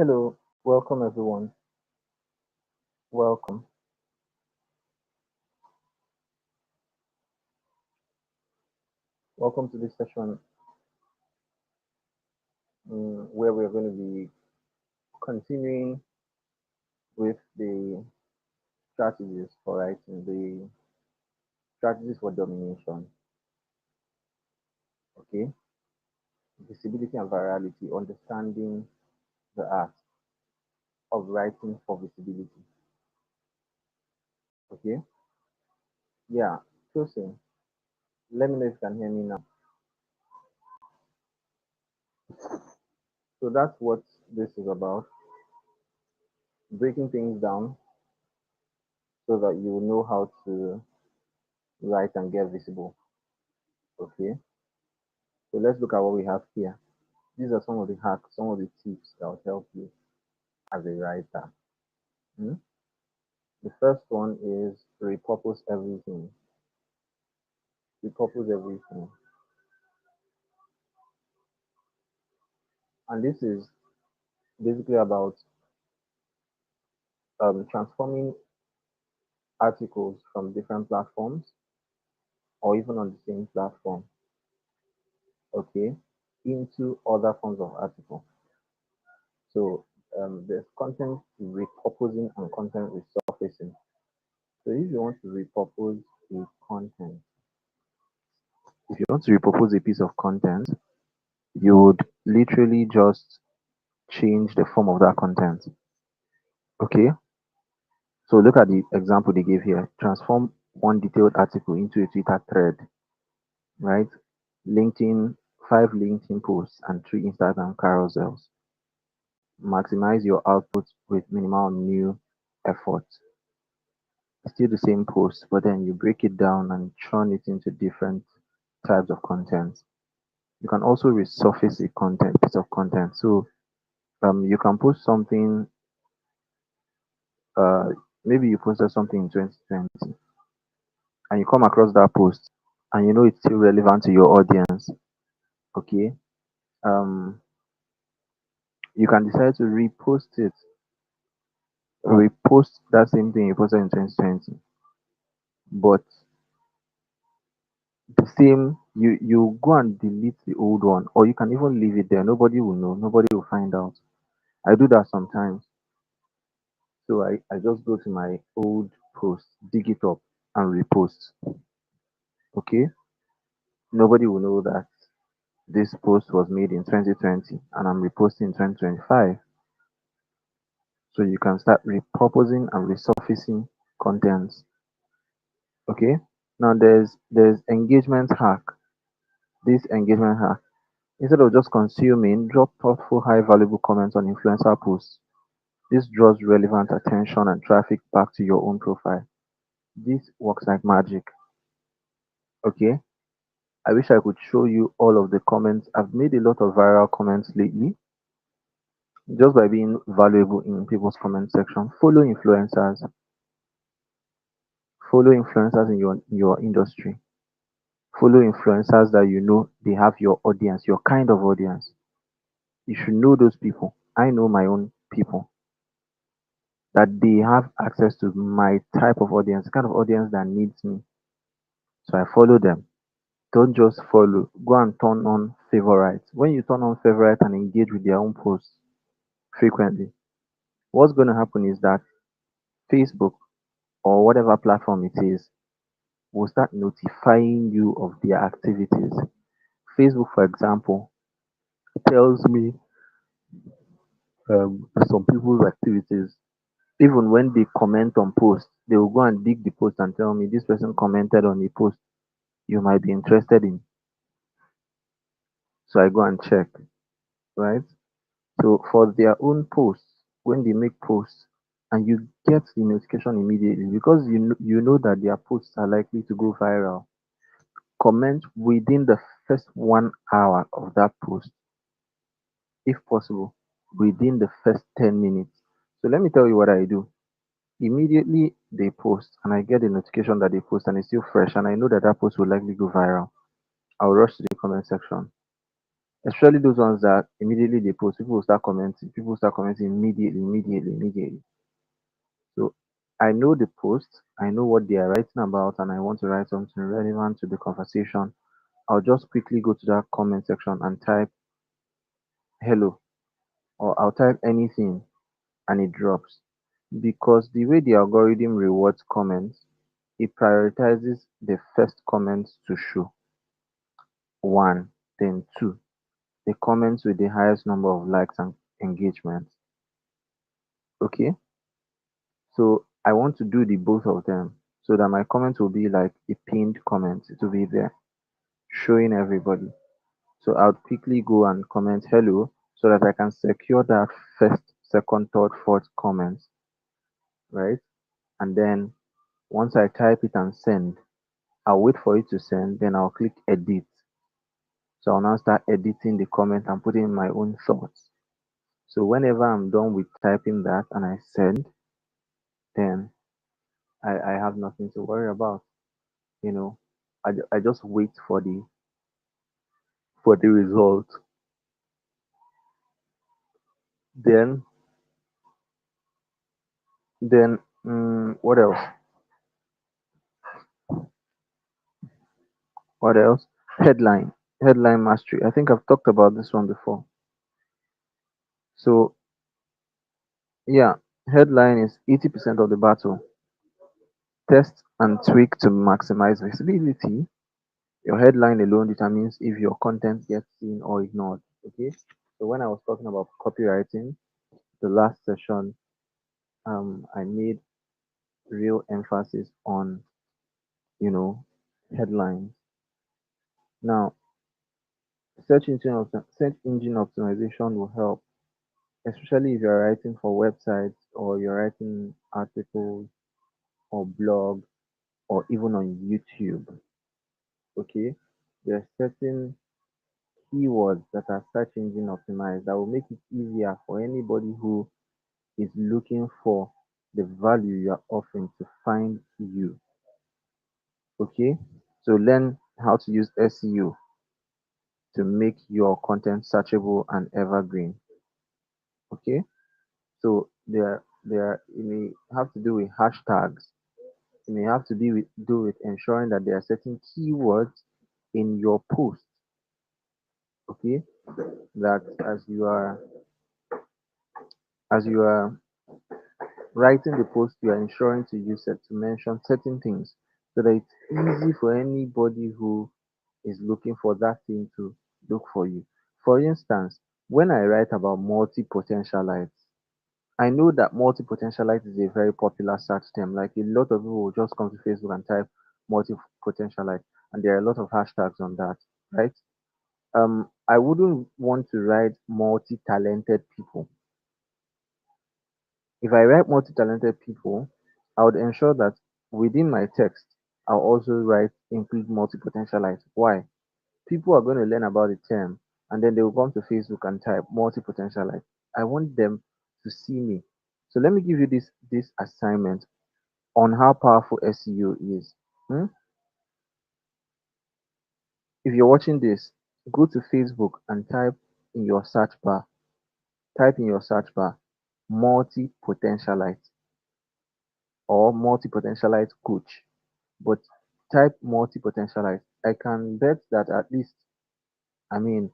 Hello, welcome everyone. Welcome. Welcome to this session where we're going to be continuing with the strategies for writing, the strategies for domination. Okay, visibility and virality, understanding the art of writing for visibility. Okay, yeah, Chosen, let me know if you can hear me now. So that's what this is about, breaking things down so that you will know how to write and get visible. Okay, so let's look at what we have here. These are some of the hacks, some of the tips that will help you as a writer. Hmm? The first one is repurpose everything. Repurpose everything. And this is basically about transforming articles from different platforms or even on the same platform, okay, into other forms of article. So there's content repurposing and content resurfacing. So if you want to repurpose a content, if you want to repurpose a piece of content, you would literally just change the form of that content. Okay, so look at the example they gave here. Transform one detailed article into a Twitter thread, right? LinkedIn, 5 LinkedIn posts and 3 Instagram carousels. Maximize your output with minimal new effort. Still the same post, but then you break it down and churn it into different types of content. You can also resurface a content piece of content. So you can post something uh, maybe you posted something in 2020 and you come across that post and you know it's still relevant to your audience, okay, um, you can decide to repost that same thing you posted in 2020, but the same, you go and delete the old one, or you can even leave it there. Nobody will know, nobody will find out. I do that sometimes. So I just go to my old post, dig it up and repost. Okay, nobody will know that this post was made in 2020 and I'm reposting in 2025. So you can start repurposing and resurfacing contents. Okay. Now there's engagement hack. This engagement hack. Instead of just consuming, drop thoughtful, high valuable comments on influencer posts. This draws relevant attention and traffic back to your own profile. This works like magic. Okay. I wish I could show you all of the comments. I've made a lot of viral comments lately just by being valuable in people's comment section. Follow influencers in your industry. Follow influencers that you know they have your audience, your kind of audience. You should know those people. I know my own people, that they have access to my type of audience, the kind of audience that needs me. So I follow them. Don't just follow. Go and turn on favorites. When you turn on favorites and engage with their own posts frequently, what's going to happen is that Facebook or whatever platform it is will start notifying you of their activities. Facebook, for example, tells me some people's activities. Even when they comment on posts, they will go and dig the post and tell me this person commented on a post you might be interested in. So I go and check, right? So for their own posts, when they make posts, and you get the notification immediately because you know that their posts are likely to go viral. Comment within the first 1 hour of that post, if possible, within the first 10 minutes. So let me tell you what I do. Immediately they post, and I get a notification that they post, and it's still fresh, and I know that that post will likely go viral. I'll rush to the comment section. Especially those ones that immediately they post, people will start commenting. People will start commenting immediately. So I know the post, I know what they are writing about, and I want to write something relevant to the conversation. I'll just quickly go to that comment section and type hello, or I'll type anything and it drops. Because the way the algorithm rewards comments, it prioritizes the first comments to show. One, then two, the comments with the highest number of likes and engagements. Okay, so I want to do the both of them so that my comment will be like a pinned comment. It will be there showing everybody. So I'll quickly go and comment hello so that I can secure that first, second, third, fourth comments, right? And then once I type it and send, I'll wait for it to send, then I'll click edit. So I'll now start editing the comment and putting in my own thoughts. So whenever I'm done with typing that and I send, then I have nothing to worry about. You know, I just wait for the result. Then what else? What else? Headline. Headline mastery. I think I've talked about this one before. So yeah, headline is 80% of the battle. Test and tweak to maximize visibility. Your headline alone determines if your content gets seen or ignored. Okay. So when I was talking about copywriting, the last session, I made real emphasis on, you know, headlines. Now, search engine optimization will help, especially if you're writing for websites or you're writing articles or blogs or even on YouTube. Okay, there are certain keywords that are search engine optimized that will make it easier for anybody who is looking for the value you're offering to find you. Okay, so learn how to use SEO to make your content searchable and evergreen. Okay, so it may have to do with hashtags. It may have to do with ensuring that there are certain keywords in your post. Okay, that as you are writing the post, you are ensuring to use it to mention certain things so that it's easy for anybody who is looking for that thing to look for you. For instance, when I write about multi-potentialites, I know that multi-potentialite is a very popular search term. Like a lot of people will just come to Facebook and type multi-potentialite, and there are a lot of hashtags on that, right? I wouldn't want to write multi-talented people. If I write multi-talented people, I would ensure that within my text, I'll also write include multi-potentialite. Why? People are going to learn about the term and then they will come to Facebook and type multi-potentialite. I want them to see me. So let me give you this assignment on how powerful SEO is. Hmm? If you're watching this, go to Facebook and in your search bar, type in your search bar multi-potentialite or multi-potentialite coach. But type multi-potentialite. I can bet that at least, I mean,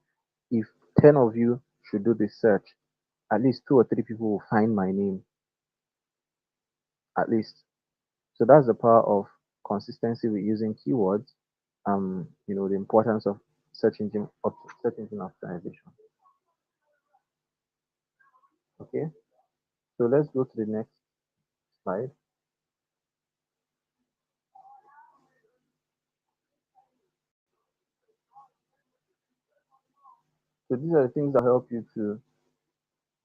if 10 of you should do this search, at least two or three people will find my name, at least. So that's the power of consistency with using keywords. The importance of search engine optimization. Okay, so let's go to the next slide. So these are the things that help you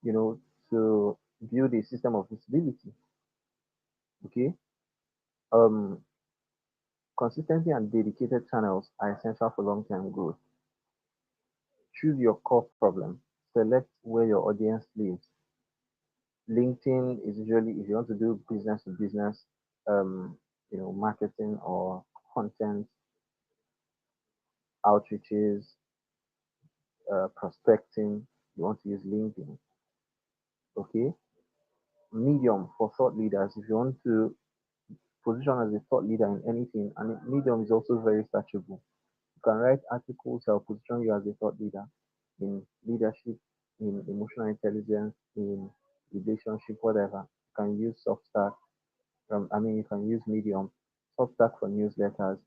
you know, to build a system of visibility. Okay, um, consistency and dedicated channels are essential for long-term growth. Choose your core problem. Select where your audience lives. LinkedIn is usually if you want to do business to business, marketing or content outreaches, prospecting, you want to use LinkedIn. Okay. Medium for thought leaders. If you want to position as a thought leader in anything, and Medium is also very searchable. You can write articles that will position you as a thought leader in leadership, in emotional intelligence, in relationship, whatever. You can use Substack. You can use Medium, Substack for newsletters,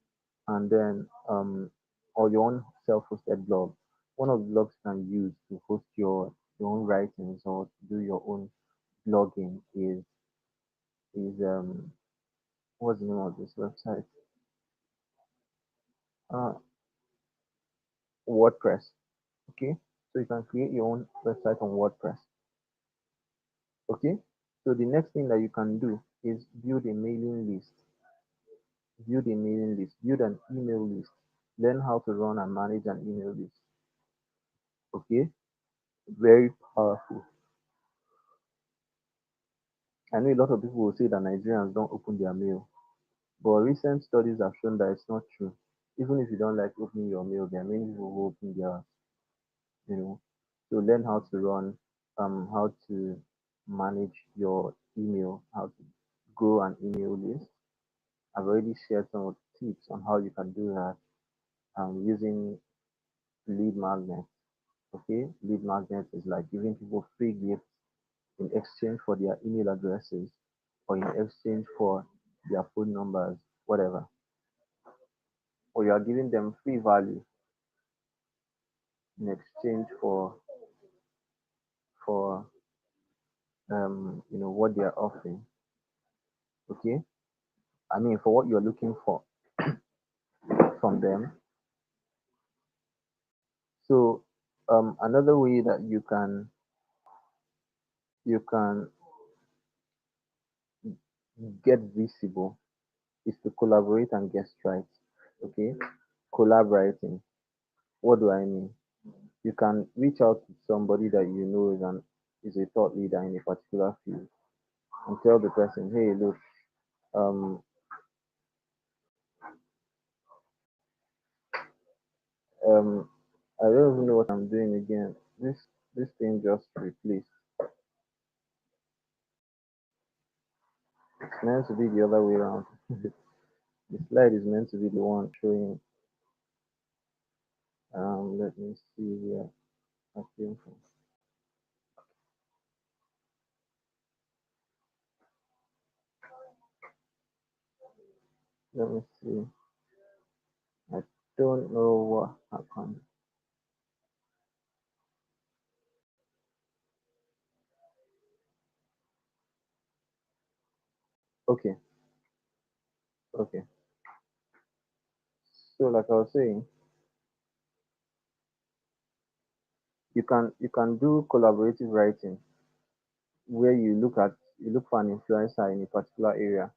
and then or your own self-hosted blog. One of the blogs you can use to host your own writings or do your own blogging is what's the name of this website? Uh, WordPress. Okay, so you can create your own website on WordPress. Okay, so the next thing that you can do is build a mailing list. Build an email list. Learn how to run and manage an email list. Okay, very powerful. I know a lot of people will say that Nigerians don't open their mail, but recent studies have shown that it's not true. Even if you don't like opening your mail, there are many people who open theirs, you know. So learn how to run, how to manage your email, how to grow an email list. I've already shared some of the tips on how you can do that using lead magnet. Okay, lead magnet is like giving people free gifts in exchange for their email addresses or in exchange for their phone numbers, whatever. Or you are giving them free value in exchange for what they are offering. Okay, for what you're looking for from them. So another way that you can get visible is to collaborate and guest write. Okay, collaborating. What do I mean? You can reach out to somebody that you know is a thought leader in a particular field and tell the person, hey, look, um, um, I don't even know what I'm doing again. This thing just replaced. It's meant to be the other way around. The slide is meant to be the one showing. Let me see where I came from. Let me see. I don't know what happened. Okay, okay. So like I was saying, you can do collaborative writing where you look for an influencer in a particular area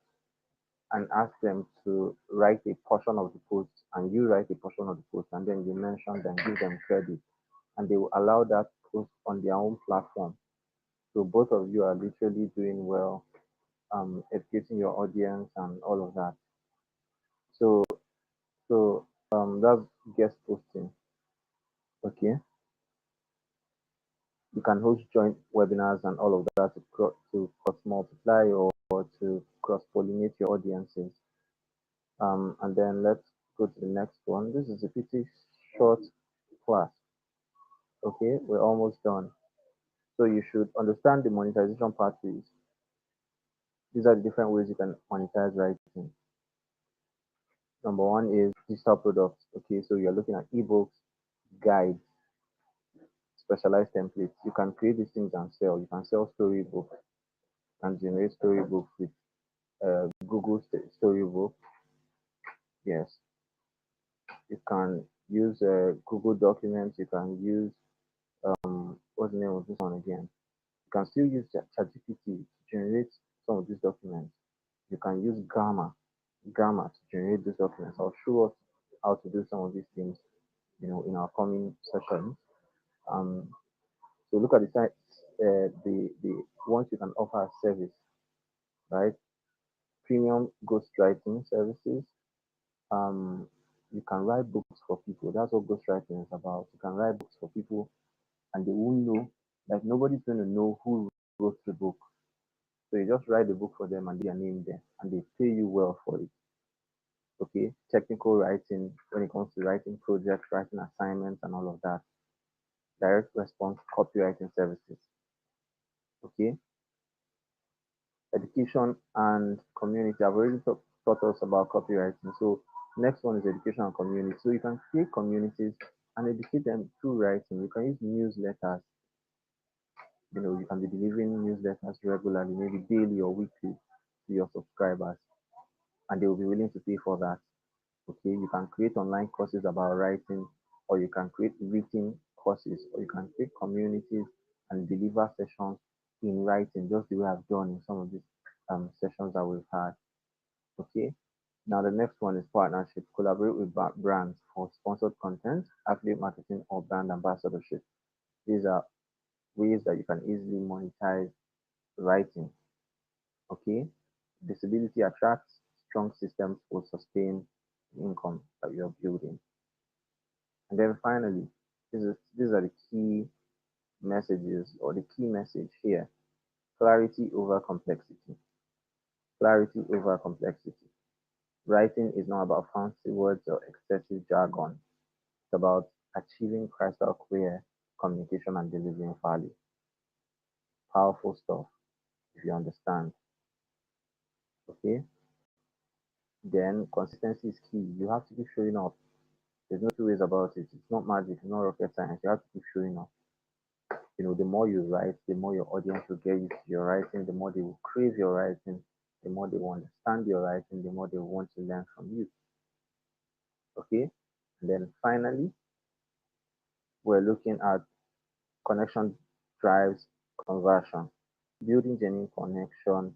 and ask them to write a portion of the post and you write a portion of the post and then you mention them, give them credit, and they will allow that post on their own platform. So both of you are literally doing well, educating your audience and all of that. So that's guest posting. Okay. You can host joint webinars and all of that to cross multiply or to cross pollinate your audiences. And then let's go to the next one. This is a pretty short class. Okay, we're almost done. So you should understand the monetization pathways. These are the different ways you can monetize writing. Number one is digital products. Okay, so you're looking at ebooks, guides, specialized templates. You can create these things and sell. You can sell storybooks and generate storybooks with Google Storybook. Yes, you can use Google Documents. You can use what's the name of this one again? You can still use ChatGPT to generate some of these documents. You can use Gamma to generate these documents. I'll show us how to do some of these things, in our coming sessions. Um, so look at the sites, the ones you can offer as service, right? Premium ghostwriting services, um, You can write books for people. That's what ghostwriting is about. You can write books for people and they won't know, like nobody's going to know who wrote the book. So you just write the book for them and their name there and they pay you well for it. Okay. Technical writing when it comes to writing projects, writing assignments and all of that. Direct response copywriting services. Okay. Education and community. I've already taught us about copywriting. So next one is education and community. So you can create communities and educate them through writing. You can use newsletters. You can be delivering newsletters regularly, maybe daily or weekly to your subscribers, and they will be willing to pay for that. Okay, you can create online courses about writing, or you can create written courses, or you can create communities and deliver sessions in writing, just the way I've done in some of these sessions that we've had. Okay. Now the next one is partnership. Collaborate with brands for sponsored content, affiliate marketing, or brand ambassadorship. These are ways that you can easily monetize writing. Okay. Visibility attracts, strong systems will sustain the income that you're building. And then finally, these are the key messages or the key message here. Clarity over complexity. Clarity over complexity. Writing is not about fancy words or excessive jargon. It's about achieving crystal clear communication and delivering value. Powerful stuff if you understand. Okay. Then consistency is key. You have to keep showing up. There's no two ways about it. It's not magic, it's not rocket science. You have to keep showing up. The more you write, the more your audience will get used to your writing, the more they will crave your writing, the more they will understand your writing, the more they will want to learn from you. Okay? And then finally, we're looking at connection drives conversion. Building genuine connection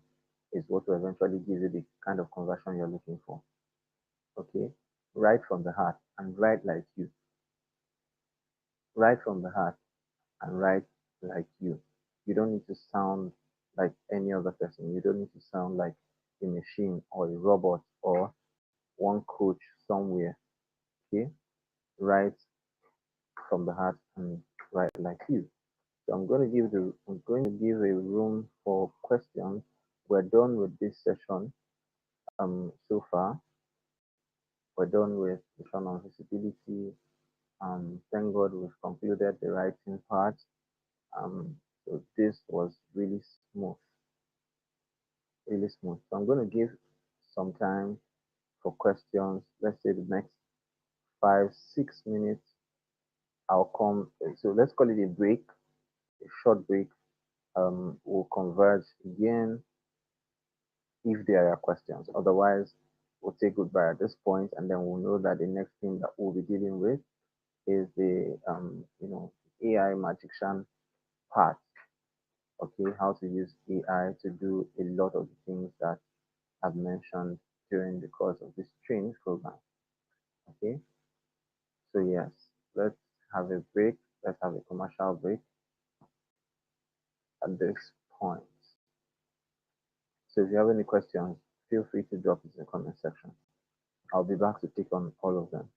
is what will eventually give you the kind of conversion you're looking for. Okay? Write from the heart and write like you. Write from the heart and write like you. You don't need to sound like any other person. You don't need to sound like a machine or a robot or one coach somewhere. Okay? Write from the heart and write like you. So I'm going to give a room for questions. We're done with this session so far. We're done with the session on visibility. Thank God we've concluded the writing part. So this was smooth, really smooth. So I'm going to give some time for questions. Let's say the next 5, 6 minutes. I'll come. So let's call it a break, a short break. We'll converge again if there are questions. Otherwise, we'll say goodbye at this point, and then we'll know that the next thing that we'll be dealing with is the AI magician part. Okay, how to use AI to do a lot of the things that I've mentioned during the course of this training program. Okay, so yes, let's have a break. Let's have a commercial break at this point. So if you have any questions, feel free to drop it in the comment section. I'll be back to take on all of them.